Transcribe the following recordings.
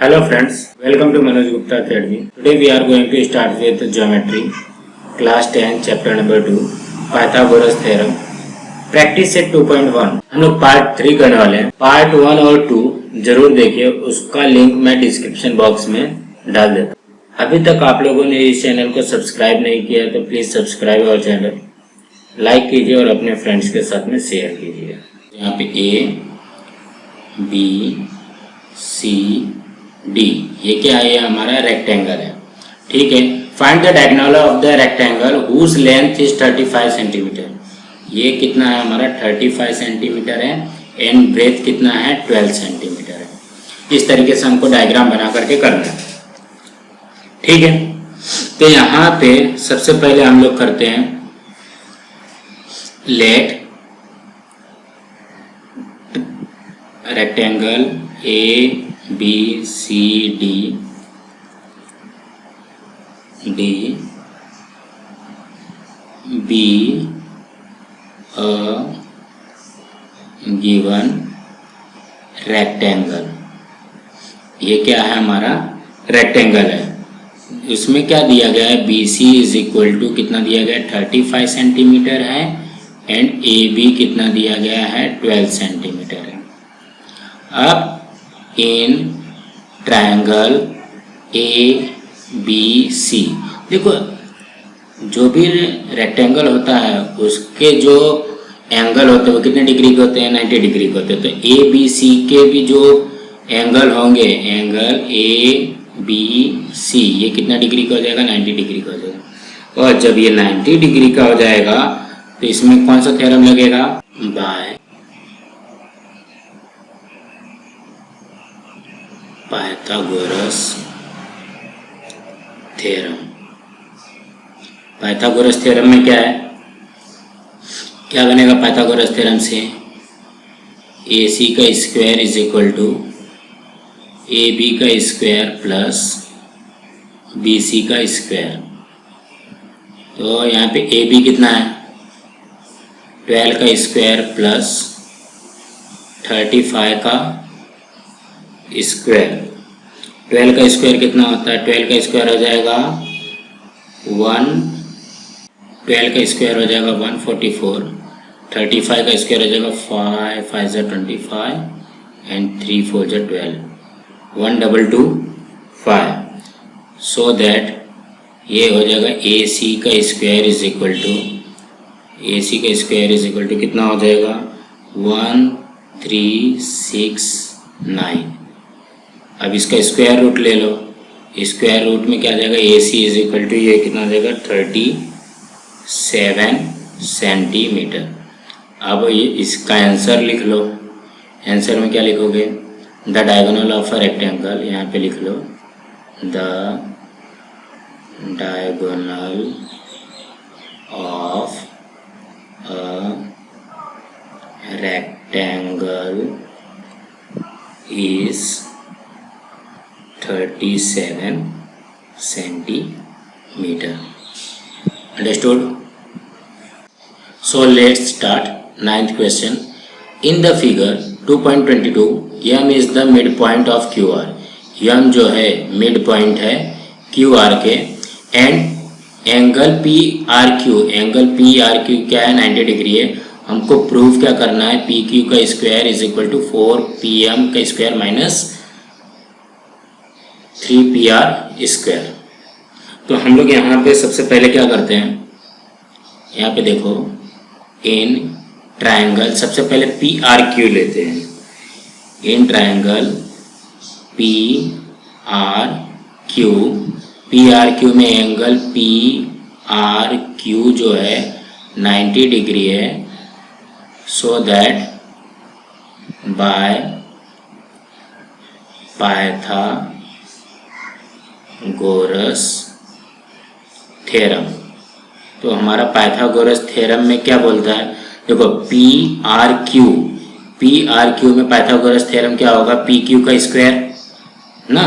Hello friends, welcome to Manoj Gupta Academy. Today we are going to start with geometry, class 10, chapter number 2, Pythagoras theorem. Practice set 2.1 हम लोग part 3 करने वाले हैं। Part 1 और 2 जरूर देखिए, उसका लिंक मैं डिस्क्रिप्शन बॉक्स में डाल देता हूँ। अभी तक आप लोगों ने इस चैनल को सब्सक्राइब नहीं किया तो please subscribe our channel, like कीजिए और अपने फ्रेंड्स के साथ में शेयर कीजिए। यहाँ पे ए बी सी डी, ये क्या है? हमारा रेक्टेंगल है, ठीक है। Find the diagonal of the rectangle whose length is 35 centimetre. ये कितना है? हमारा 35 सेंटीमीटर है एंड ब्रेथ कितना है? 12 सेंटीमीटर है। इस तरीके से हमको डायग्राम बना करके करना है, ठीक है। तो यहाँ पे सबसे पहले हम लोग करते हैं, let rectangle A B C D be a given rectangle। ये क्या है? हमारा रेक्टेंगल है। उसमें क्या दिया गया है? B C is equal to कितना दिया गया है? 35 सेंटीमीटर है एंड ए बी कितना दिया गया है? 12 सेंटीमीटर है। अब in triangle A B C, देखो जो भी रेक्टेंगल होता है उसके जो एंगल होते हैं वो कितने डिग्री के होते हैं? 90 डिग्री के होते हैं। तो ए बी सी के भी जो एंगल होंगे, एंगल ए बी सी, ये कितना डिग्री का हो जाएगा? 90 डिग्री का हो जाएगा। और जब ये 90 डिग्री का हो जाएगा तो इसमें कौन सा थ्योरम लगेगा? Bye Pythagoras theorem. Pythagoras theorem में क्या है? क्या बनेगा पाइथागोरस थ्योरम से? ए सी का square is equal to A B का स्क्वायर प्लस बी सी का स्क्वायर। तो यहाँ पे ए बी कितना है? 12 का स्क्वायर प्लस 35 का स्क्वायर। 12 का स्क्वायर कितना होता है? 12 का स्क्वायर हो जाएगा 12 का स्क्वायर हो जाएगा 144। 35 का स्क्वायर हो जाएगा 5 5 25 एंड 3 4 12, 1225। सो दैट ये हो जाएगा ए सी का square is equal to, A C का स्क्वायर इज इक्वल टू कितना हो जाएगा? 1369। अब इसका स्क्वायर रूट ले लो। स्क्वायर रूट में क्या आ जाएगा? ए सी इज इक्वल टू ये कितना हो जाएगा? 37 सेंटीमीटर। अब ये इसका आंसर लिख लो। आंसर में क्या लिखोगे? The diagonal of a rectangle, यहाँ पे लिख लो the diagonal of a rectangle is 37 centimeter. Understood? So let's start. 9th question. In the figure 2.22, M is the midpoint of QR. M जो है midpoint है QR के, and angle PRQ, angle PRQ क्या है? 90 डिग्री है। हमको proof क्या करना है? PQ का square is equal to 4PM का स्क्वायर माइनस 3PR स्क्वायर। तो हम लोग यहाँ पे सबसे पहले क्या करते हैं? यहाँ पे देखो, इन ट्रायंगल सबसे पहले PRQ लेते हैं। इन ट्रायंगल PRQ में एंगल PRQ जो है 90 डिग्री है। सो दैट बाय पाइथागोरस थ्योरम। तो हमारा पाइथागोरस थ्योरम में क्या बोलता है? देखो PRQ में पाइथागोरस थ्योरम क्या होगा? PQ का स्क्वायर ना,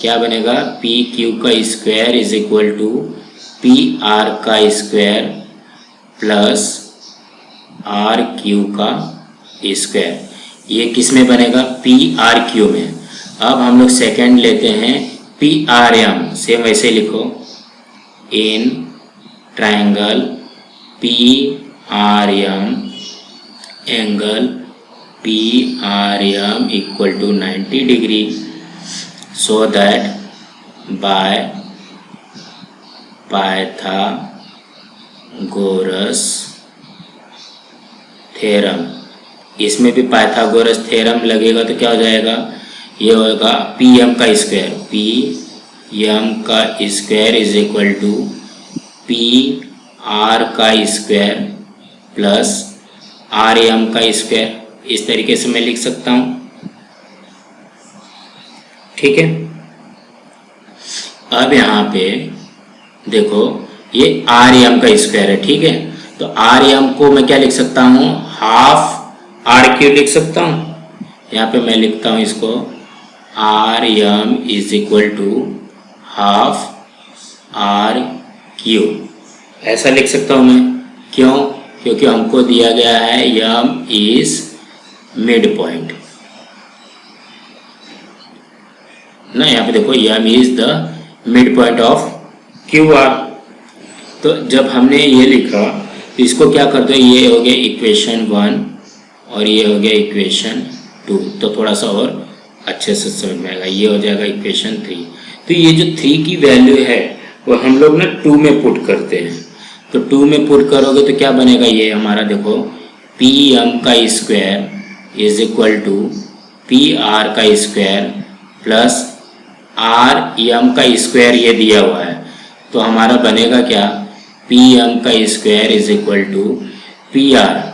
क्या बनेगा? PQ का square is equal to PR का स्क्वायर प्लस RQ का स्क्वायर। ये किस में बनेगा? PRQ में। अब हम लोग सेकेंड लेते हैं पी आर एम, सेम वैसे लिखो, in triangle P R M angle P R M equal to 90 degree, so that by Pythagoras theorem, इसमें भी पाइथागोरस थ्योरम लगेगा तो क्या हो जाएगा, ये होगा पी एम का स्क्वायर, पी एम का square is equal to P R का स्क्वायर प्लस आर एम का स्क्वायर। इस तरीके से मैं लिख सकता हूँ, ठीक है। अब यहाँ पे देखो ये आर एम का स्क्वायर है, ठीक है, तो आर एम को मैं क्या लिख सकता हूँ, हाफ आर क्यू लिख सकता हूँ। यहाँ पे मैं लिखता हूँ इसको R M is equal to half are Q, ऐसा लिख सकता हूँ मैं। क्यों? क्योंकि हमको दिया गया है एम इज मिड पॉइंट ना, यहाँ पे देखो M is the mid point of Q R. तो जब हमने ये लिखा तो इसको क्या कर दो, ये हो गया इक्वेशन 1 और ये हो गया इक्वेशन 2, तो थोड़ा सा और अच्छे से समझ में आएगा, ये हो जाएगा इक्वेशन 3। तो ये जो 3 की वैल्यू है वो हम लोग ना 2 में पुट करते हैं, तो 2 में पुट करोगे तो क्या बनेगा, ये हमारा देखो पी एम का square is equal to P R का स्क्वायर प्लस आर एम का स्क्वायर, ये दिया हुआ है, तो हमारा बनेगा क्या, पी एम का square is equal to P R,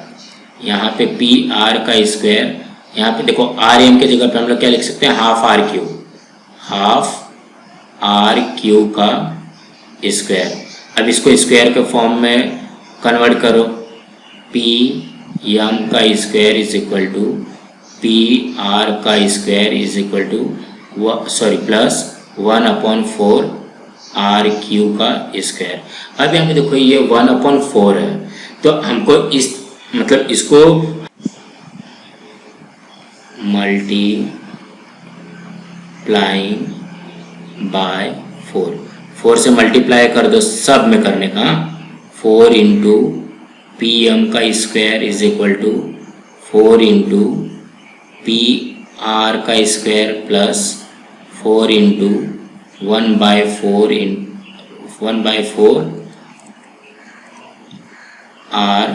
यहाँ पे पी आर का स्क्वायर, यहाँ पे देखो आर एम के जगह पे हम लोग क्या लिख सकते हैं, half are q, half are Q का स्क्वायर। अब इसको स्क्वायर के फॉर्म में कन्वर्ट करो, पी एम का square is equal to P R का square is equal to plus 1/4 r Q का स्क्वायर। अब यहाँ पे देखो ये 1/4 है, तो हमको इस मतलब इसको मल्टीप्लाइंग बाय 4 से मल्टीप्लाई कर दो, सब में करने का, 4 इंटू पी एम का square is equal to 4 into p are का square plus 4 into 1/4 r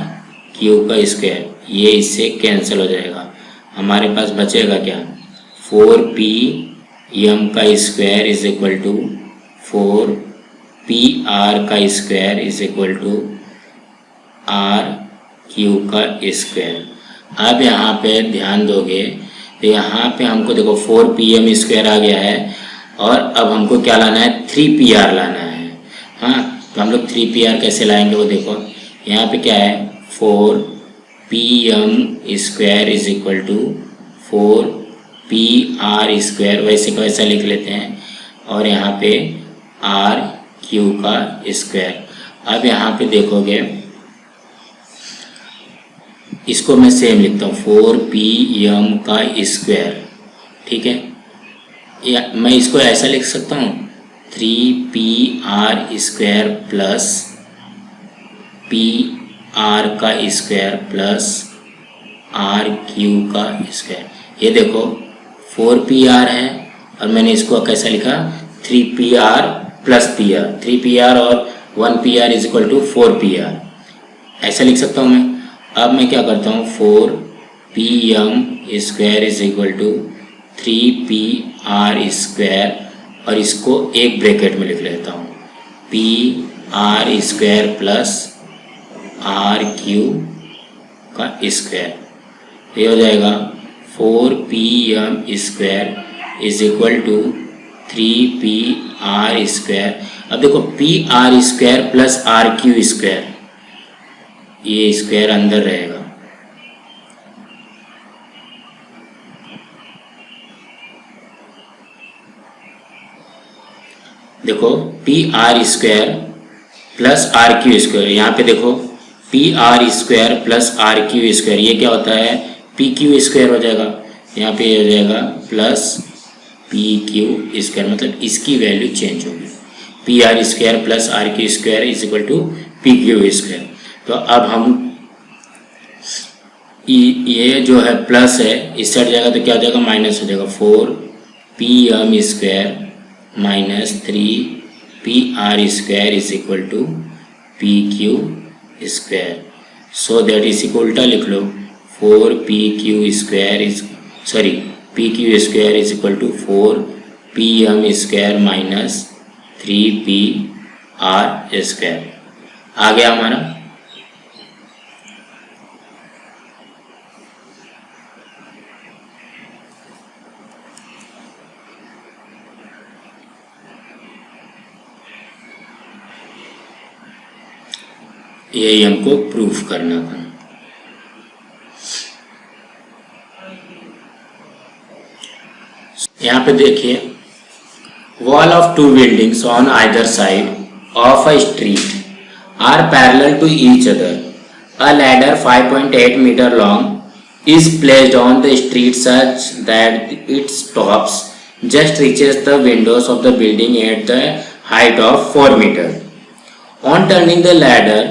Q का स्क्वायर, ये इससे कैंसिल हो जाएगा, हमारे पास बचेगा क्या, 4p एम का square is equal to 4p r का square is equal to r Q का स्क्वायर। अब यहाँ पे ध्यान दोगे तो यहाँ पे हमको देखो 4pm स्क्वायर आ गया है, और अब हमको क्या लाना है, 3pr लाना है। हाँ, तो हम लोग 3pr कैसे लाएंगे वो देखो, यहाँ पे क्या है, 4pm square is equal to 4pr square, वैसे का वैसा लिख लेते हैं, और यहाँ पे आर क्यू का स्क्वायर। अब यहाँ पे देखोगे इसको मैं सेम लिखता हूँ, 4pm का स्क्वायर, ठीक है, या मैं इसको ऐसा लिख सकता हूँ, 3pr स्क्वायर प्लस pr का स्क्वायर प्लस आर क्यू का स्क्वायर। ये देखो 4pr है और मैंने इसको कैसा लिखा, 3pr प्लस pr, 3pr और 1pr is equal to 4pr, ऐसा लिख सकता हूँ मैं। अब मैं क्या करता हूँ, 4pm square is equal to 3pr square, और इसको एक ब्रैकेट में लिख लेता हूँ, pr square plus R Q का स्क्वायर, ये हो जाएगा 4pm square is equal to 3pr square. अब देखो pr square plus R Q square, ये स्क्वायर अंदर रहेगा, देखो pr square plus R Q square, यहाँ पे देखो pr square plus R Q square, ये क्या होता है, pq स्क्वायर हो जाएगा, यहाँ पे हो जाएगा प्लस पी क्यू स्क्वायर, मतलब इसकी वैल्यू चेंज होगी। P are square plus R Q square is equal to P Q square. तो अब हम ये जो है प्लस है, इस साइड जाएगा तो क्या हो जाएगा, माइनस हो जाएगा। 4 p m square minus 3 p are square is equal to P Q square. So that इसी को उल्टा लिख लो, 4 p Q square is p Q square is equal to 4 p m square minus 3 p are square. आ गया हमारा। यही हमको प्रूफ करना था। यहाँ पे देखिए, wall of two buildings on either side of a street are parallel to each other. A ladder 5.8 metre long is placed on the street such that its tops just reaches the windows of the building at the height of 4 metre. On turning the ladder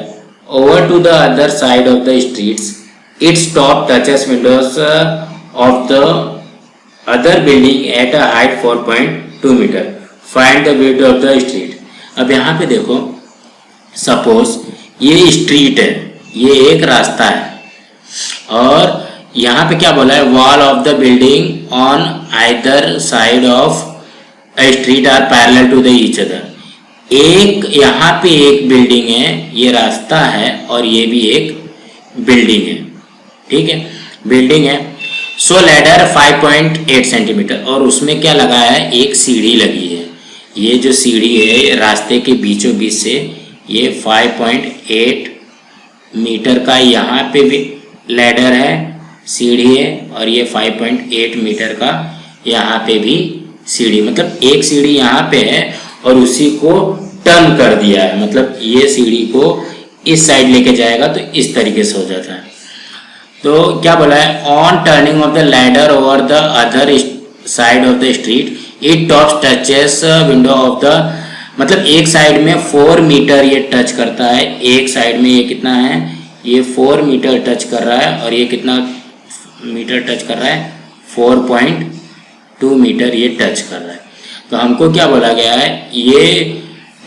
over to the other side of the streets, its top touches windows of the other building at a height 4.2 meter. Find the width of the street. अब यहाँ पे देखो, suppose ये street है, ये एक रास्ता है और यहाँ पे क्या बोला है, wall of the building on either side of a street are parallel to the each other. एक यहाँ पे एक बिल्डिंग है, ये रास्ता है और ये भी एक बिल्डिंग है, ठीक है, बिल्डिंग है। सो लैडर 5.8 सेंटीमीटर और उसमें क्या लगाया है, एक सीढ़ी लगी है। ये जो सीढ़ी है रास्ते के बीचों बीच से, ये 5.8 मीटर का यहाँ पे भी लैडर है, सीढ़ी है, और ये 5.8 मीटर का यहाँ पे भी सीढ़ी, मतलब एक सीढ़ी यहाँ पे है और उसी को टर्न कर दिया है, मतलब ये सीढ़ी को इस साइड लेके जाएगा तो इस तरीके से हो जाता है। तो क्या बोला है, on turning of the ladder over the other side of the street it top touches window of the, मतलब एक साइड में 4 मीटर ये टच करता है, एक साइड में ये कितना है, ये 4 मीटर टच कर रहा है और ये कितना मीटर टच कर रहा है, 4.2 मीटर ये टच कर रहा है। तो हमको क्या बोला गया है, ये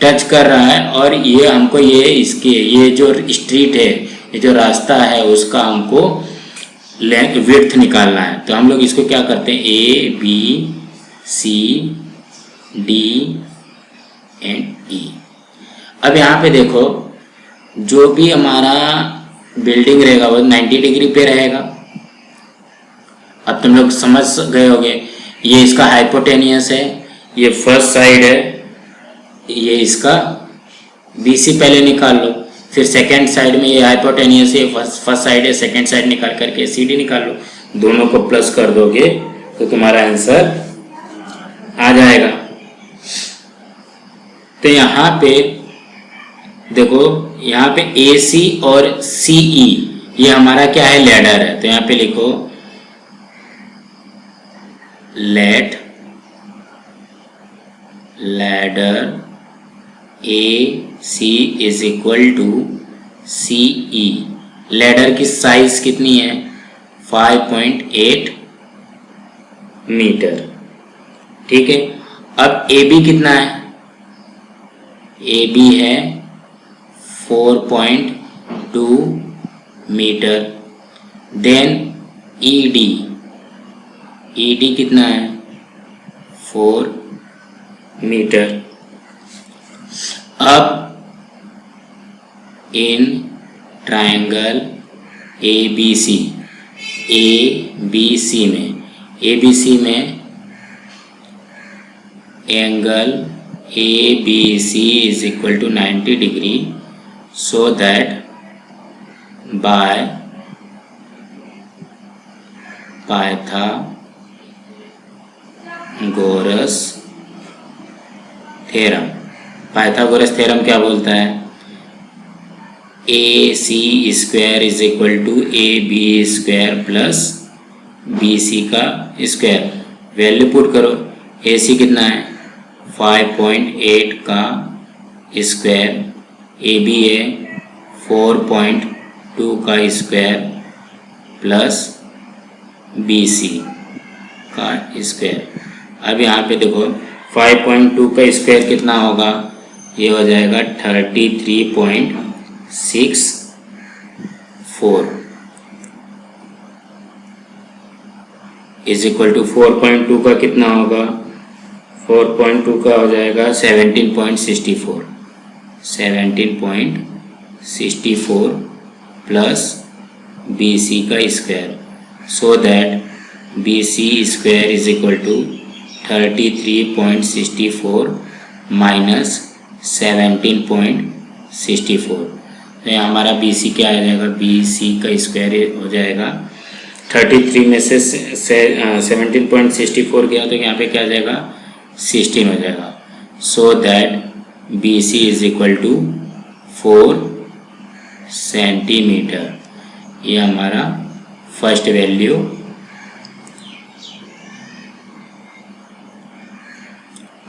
टच कर रहा है और ये हमको ये जो स्ट्रीट है, ये जो रास्ता है उसका हमको विड्थ निकालना है। तो हम लोग इसको क्या करते हैं, a B C d and e. अब यहाँ पे देखो, जो भी हमारा बिल्डिंग रहेगा वो 90 डिग्री पे रहेगा। अब तुम लोग समझ गए होंगे, ये इसका हाइपोटेनियस है, ये फर्स्ट साइड है, ये इसका BC पहले निकाल लो, फिर सेकंड साइड में ये हाइपोटेनियस है, फर्स्ट साइड है, सेकंड साइड निकाल करके CD निकाल लो, दोनों को प्लस कर दोगे तो तुम्हारा आंसर आ जाएगा। तो यहाँ पे देखो, यहाँ पे AC और CE ये हमारा क्या है, लैडर है। तो यहाँ पे लिखो let ladder AC is equal to CE। Ladder की साइज कितनी है, 5.8 मीटर, ठीक है। अब AB कितना है, AB है 4.2 मीटर। देन ED कितना है, 4 मीटर। अब इन ट्रायंगल ABC में angle ABC is equal to 90 degree, so that by Pythagoras theorem. Pythagoras theorem क्या बोलता है, AC square is equal to AB square plus BC का स्क्वायर। वैल्यू पुट करो, AC कितना है 5.8 का स्क्वायर, AB है 4.2 का स्क्वायर प्लस BC का स्क्वायर। अब यहाँ पे देखो 5.2 का स्क्वायर कितना होगा, ये हो जाएगा 33.64 इज इक्वल टू 4.2 का कितना होगा, 4.2 का हो जाएगा 17.64 प्लस BC का square, so that BC square is equal to 33.64 minus 17.64। तो यहाँ हमारा BC क्या आ जाएगा, BC का स्क्वायर हो जाएगा 33 में से 17.64 गया तो यहाँ पे क्या आ जाएगा 16 हो जाएगा। So that BC is equal to 4 centimetre. ये हमारा फर्स्ट वैल्यू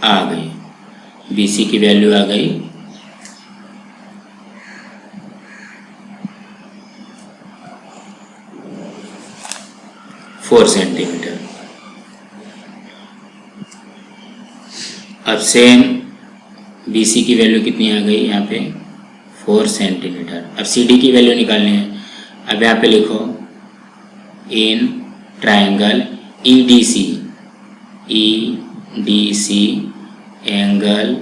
आ गई, BC की वैल्यू आ गई 4 सेंटीमीटर। अब सेम BC की वैल्यू कितनी आ गई यहाँ पे 4 सेंटीमीटर। अब CD की वैल्यू निकालनी है। अब यहाँ पे लिखो in triangle EDC angle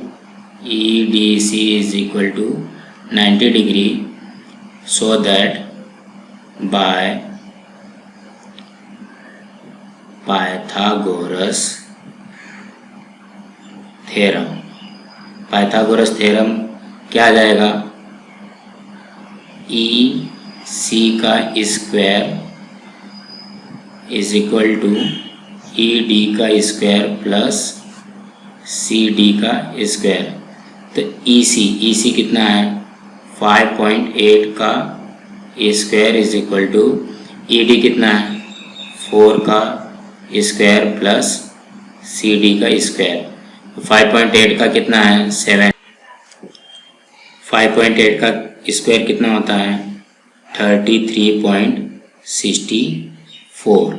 EDC is equal to 90 degree, so that by Pythagoras theorem क्या आ जाएगा, EC का square is equal to ED का स्क्वायर प्लस CD का स्क्वायर। तो EC कितना है 5.8 का square is equal to ED कितना है 4 का स्क्वायर प्लस CD का स्क्वायर। 5.8 का कितना है 7, 5.8 का स्क्वायर कितना होता है 33.64,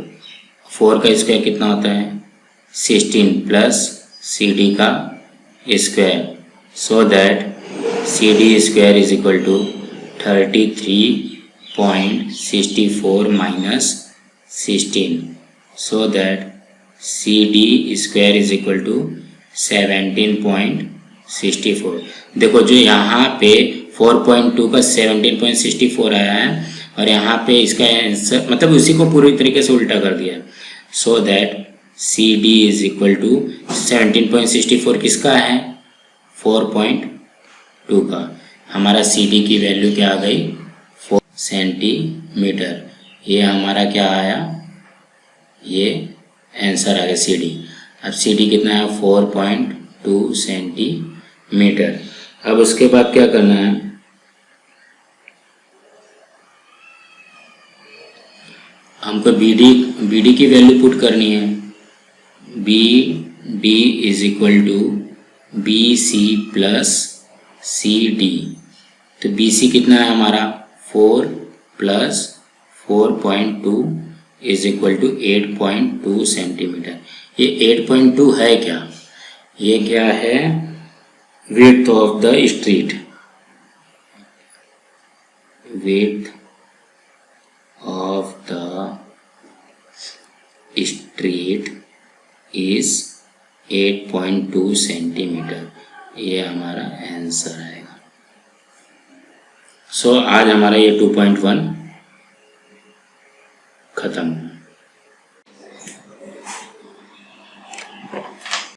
4 का स्क्वायर कितना होता है 16 प्लस CD का square, so that CD square is equal to 33.64 minus 16, so that CD square is equal to 17.64। देखो जो यहाँ पे 4.2 का 17.64 आया है और यहाँ पे इसका आंसर मतलब उसी को पूरी तरीके से उल्टा कर दिया, so that CD is equal to 17.64 किसका है 4.2 का। हमारा CD की वैल्यू क्या आ गई 4 सेंटीमीटर। ये हमारा क्या आया, ये आंसर आ गया CD। अब CD कितना है 4.2 सेंटीमीटर। अब उसके बाद क्या करना है, हमको BD की वैल्यू पुट करनी है। BD is equal to BC plus CD। तो BC कितना है हमारा 4 प्लस 4.2 इज इक्वल टू 8.2 सेंटीमीटर। ये 8.2 है क्या, ये क्या है width of the street, width of the street is 8.2 centimetre. ये हमारा आंसर आएगा। सो आज हमारा ये 2.1